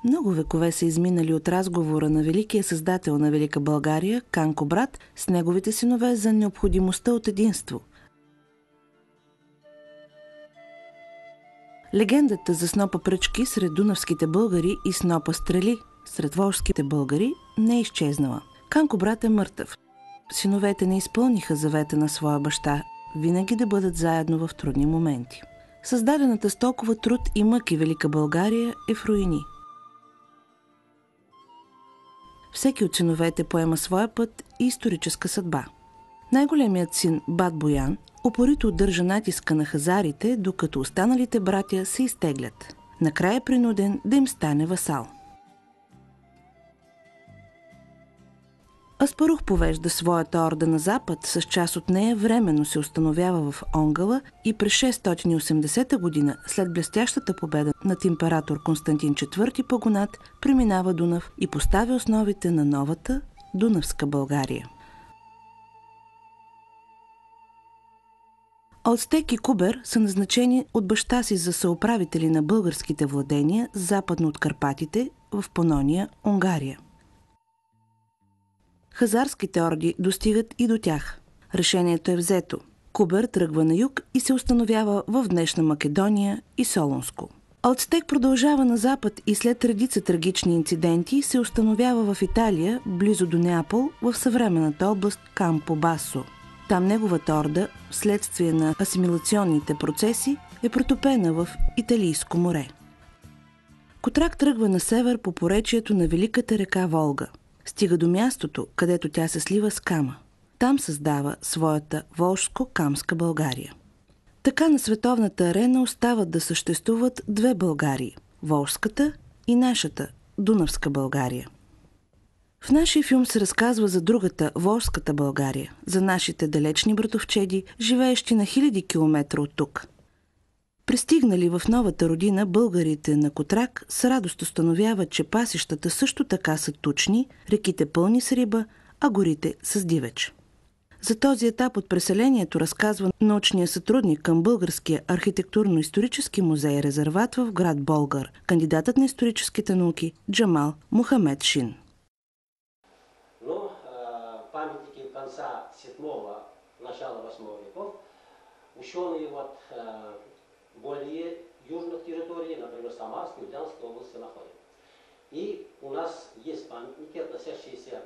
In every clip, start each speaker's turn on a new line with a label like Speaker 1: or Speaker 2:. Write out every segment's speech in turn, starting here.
Speaker 1: Много векове са изминали от разговора на великия създател на Велика България, Канко брат, с неговите синове за необходимостта от единство. Легендата за снопа пръчки сред дунавските българи и снопа стрели сред волжските българи не е изчезнала. Канко брат е мъртъв. Синовете не изпълниха завета на своя баща винаги да бъдат заедно в трудни моменти. Създадената с толкова труд и мъки Велика България е в руини. Всеки от синовете поема своя път и историческа съдба. Най-големият син Бат Боян упорито удържа натиска на хазарите, докато останалите братя се изтеглят. Накрая е принуден да им стане васал. Аспарух повежда своята орда на запад, с част от нея временно се установява в Онгъла и през 680 година, след блестящата победа над император Константин IV Пагонат, преминава Дунав и поставя основите на новата Дунавска България. Ацтек и Кубер са назначени от баща си за съуправители на българските владения западно от Карпатите в Панония, Унгария. Хазарските орди достигат и до тях. Решението е взето. Кубер тръгва на юг и се установява в днешна Македония и Солунско. Ацтек продължава на запад и след редица трагични инциденти се установява в Италия, близо до Неапол, в съвременната област Кампобасо. Там неговата орда, вследствие на асимилационните процеси, е протопена в Италийско море. Котрак тръгва на север по поречието на великата река Волга. Стига до мястото, където тя се слива с Кама. Там създава своята Волжско-Камска България. Така на световната арена остават да съществуват две Българии – Волжската и нашата Дунавска България. В нашия филм се разказва за другата Волжската България, за нашите далечни братовчеди, живеещи на хиляди километра от тук. Пристигнали в новата родина, българите на Котрак с радост установяват, че пасищата също така са тучни, реките пълни с риба, а горите с дивеч. За този етап от преселението разказва научния сътрудник към Българския архитектурно-исторически музей резерват в град Болгар, кандидатът на историческите науки Джамал Мухамед Шин.
Speaker 2: Но памятники конца 7-го, начала 8 веков, ученые более южных территорий, например, Самарской, Ульяновской области находят. И у нас есть памятники, относящиеся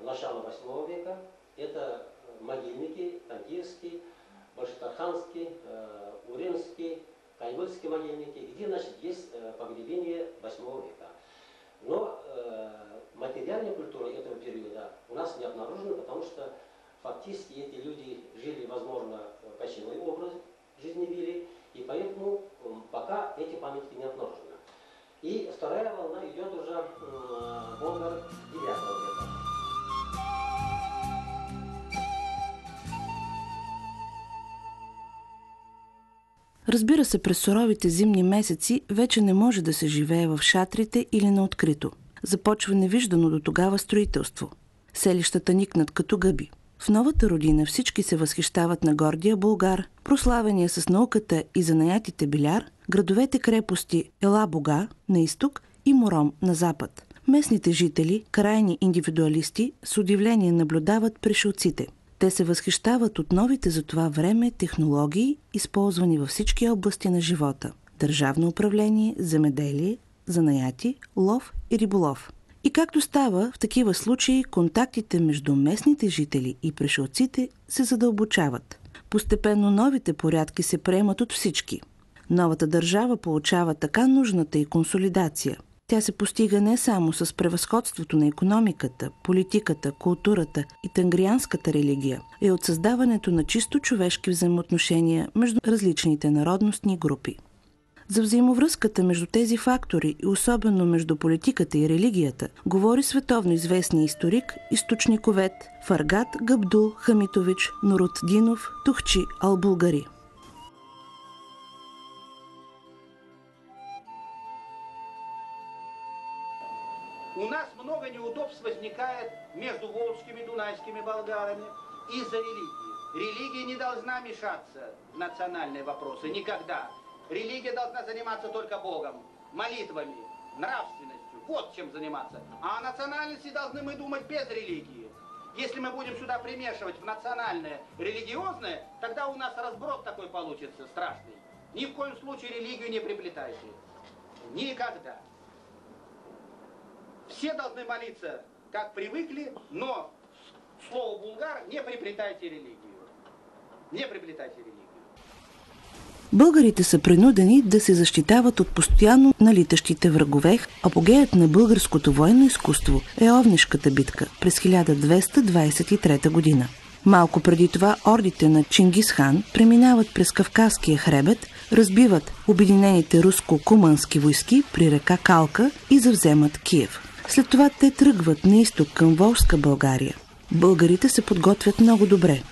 Speaker 2: начала 8 века. Это могильники Тангирский, Башатарханский, Уренский, Кайвыльские могильники, где, значит, есть погребение 8 века. Но материальная культура этого периода у нас не обнаружена, потому что фактически эти люди жили, возможно, кочевой образ жизни вели, и поэтому пока эти памятники не обнаружены. И вторая волна идет уже Болгар 9 века.
Speaker 1: Разбира се, през суровите зимни месеци вече не може да се живее в шатрите или на открито. Започва невиждано до тогава строителство. Селищата никнат като гъби. В новата родина всички се възхищават на гордия Болгар, прославения с науката и занаятите биляр, градовете крепости Ела-Бога на изток и Мором на запад. Местните жители, крайни индивидуалисти, с удивление наблюдават пришелците. Те се възхищават от новите за това време технологии, използвани във всички области на живота – държавно управление, земеделие, занаяти, лов и риболов. И както става в такива случаи, контактите между местните жители и пришелците се задълбочават. Постепенно новите порядки се приемат от всички. Новата държава получава така нужната и консолидация. Тя се постига не само с превъзходството на икономиката, политиката, културата и тангрианската религия, а и от създаването на чисто човешки взаимоотношения между различните народностни групи. За взаимовръзката между тези фактори и особено между политиката и религията говори световно известният историк, източниковед Фаргат Габдул Хамитович Нурутдинов Тухчи Ал-Булгари.
Speaker 3: У нас много неудобств возникает между волжскими и дунайскими болгарами из-за религии. Религия не должна мешаться в национальные вопросы никогда. Религия должна заниматься только Богом, молитвами, нравственностью. Вот чем заниматься. А о национальности должны мы думать без религии. Если мы будем сюда примешивать в национальное религиозное, тогда у нас разброд такой получится страшный. Ни в коем случае религию не приплетайте. Никогда. Все должны молиться, как привыкли, но слово «булгар» не приплетайте религию. Не приплетайте религию.
Speaker 1: Българите са принудени да се защитават от постоянно налитащите врагове. Апогеят на българското военно изкуство е Овнешката битка през 1223 година. Малко преди това ордите на Чингис хан преминават през Кавказския хребет, разбиват обединените руско-кумански войски при река Калка и завземат Киев. След това те тръгват на изток към Волжска България. Българите се подготвят много добре.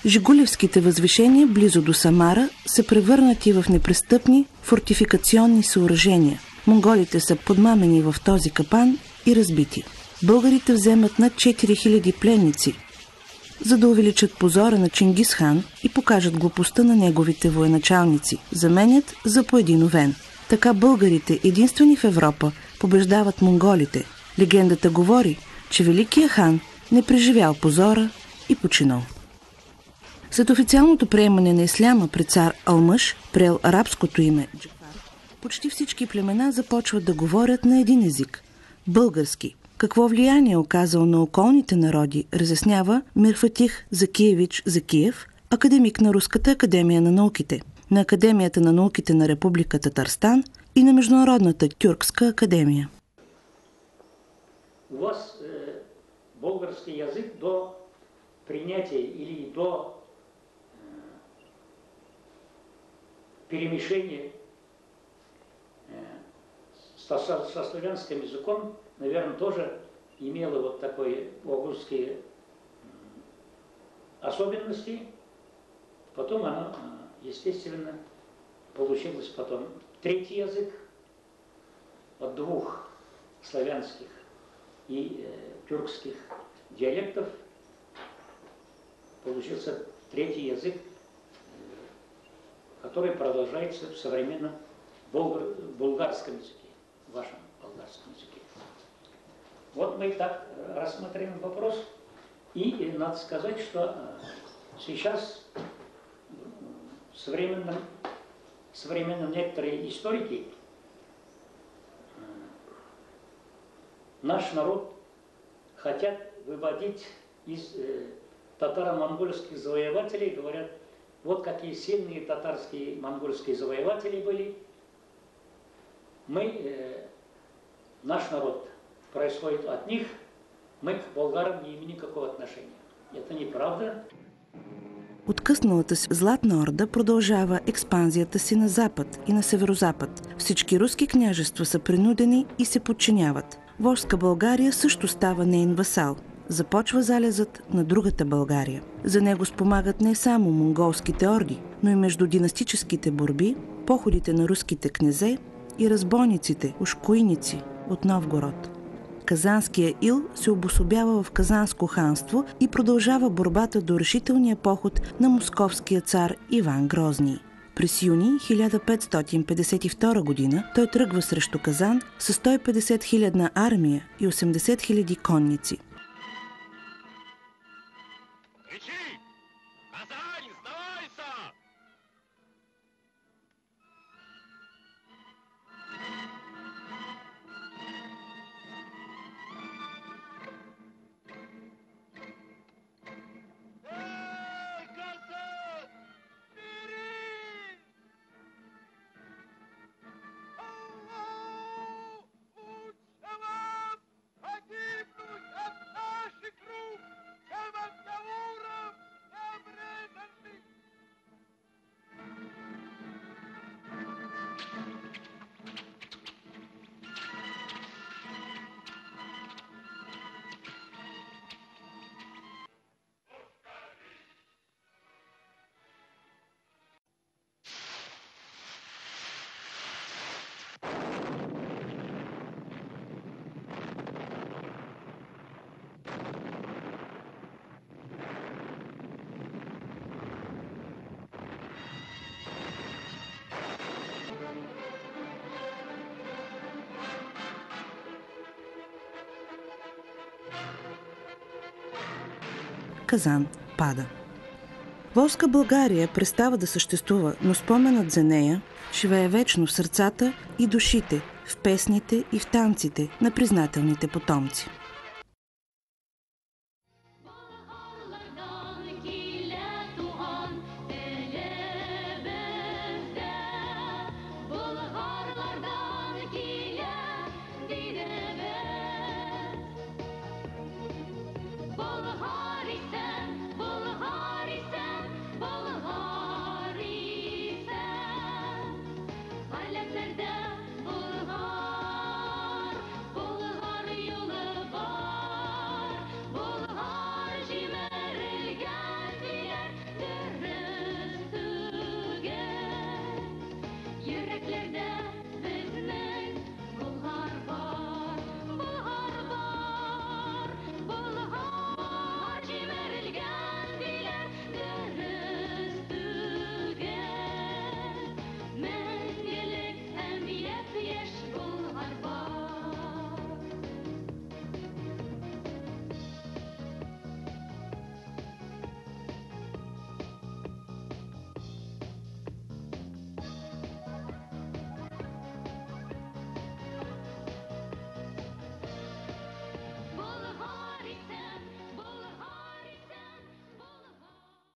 Speaker 1: Жигулевските възвишения близо до Самара са превърнати в непрестъпни фортификационни съоръжения. Монголите са подмамени в този капан и разбити. Българите вземат над 4000 пленници, за да увеличат позора на Чингис хан и покажат глупостта на неговите военачалници. Заменят за по един овен. Така българите, единствени в Европа, побеждават монголите. Легендата говори, че Великият хан не преживял позора и починал. След официалното приемане на исляма при цар Алмъш, приел арабското име Джафар, почти всички племена започват да говорят на един език – български. Какво влияние е оказал на околните народи, разяснява Мирфатих Закиевич Закиев, академик на Руската академия на науките, на Академията на науките на Република Татарстан и на Международната тюркска академия.
Speaker 4: У вас български язик до принятия или до перемешения со славянским языком, наверное, тоже имело вот такой българские особенности. Потом оно, естественно, получилось потом третий язык от двух славянских и тюркских диалектов. Получился третий язык, который продолжается в современном булгарском языке, в вашем болгарском языке. Вот мы так рассматриваем вопрос, и надо сказать, что сейчас современные некоторые историки наш народ хотят выводить из татаро-монгольских завоевателей, говорят, вот какие сильные татарские монгольские завоеватели были. Наш народ происходит от них, мы к болгарам не имеем никакого отношения. Это неправда.
Speaker 1: Откъсналата си Златна Орда продължава експанзията си на запад и на северозапад. Всички руски княжества са принудени и се подчиняват. Волжска България също става неин васал. Започва залезът на другата България. За него спомагат не само монголските орди, но и междудинастическите борби, походите на руските князе и разбойниците, ушкуйници от Новгород. Казанския ил се обособява в Казанско ханство и продължава борбата до решителния поход на московския цар Иван Грозний. През юни 1552 година той тръгва срещу Казан с 150 000 армия и 80 000 конници. Казан пада. Волска България престава да съществува, но споменът за нея живее вечно в сърцата и душите, в песните и в танците на признателните потомци.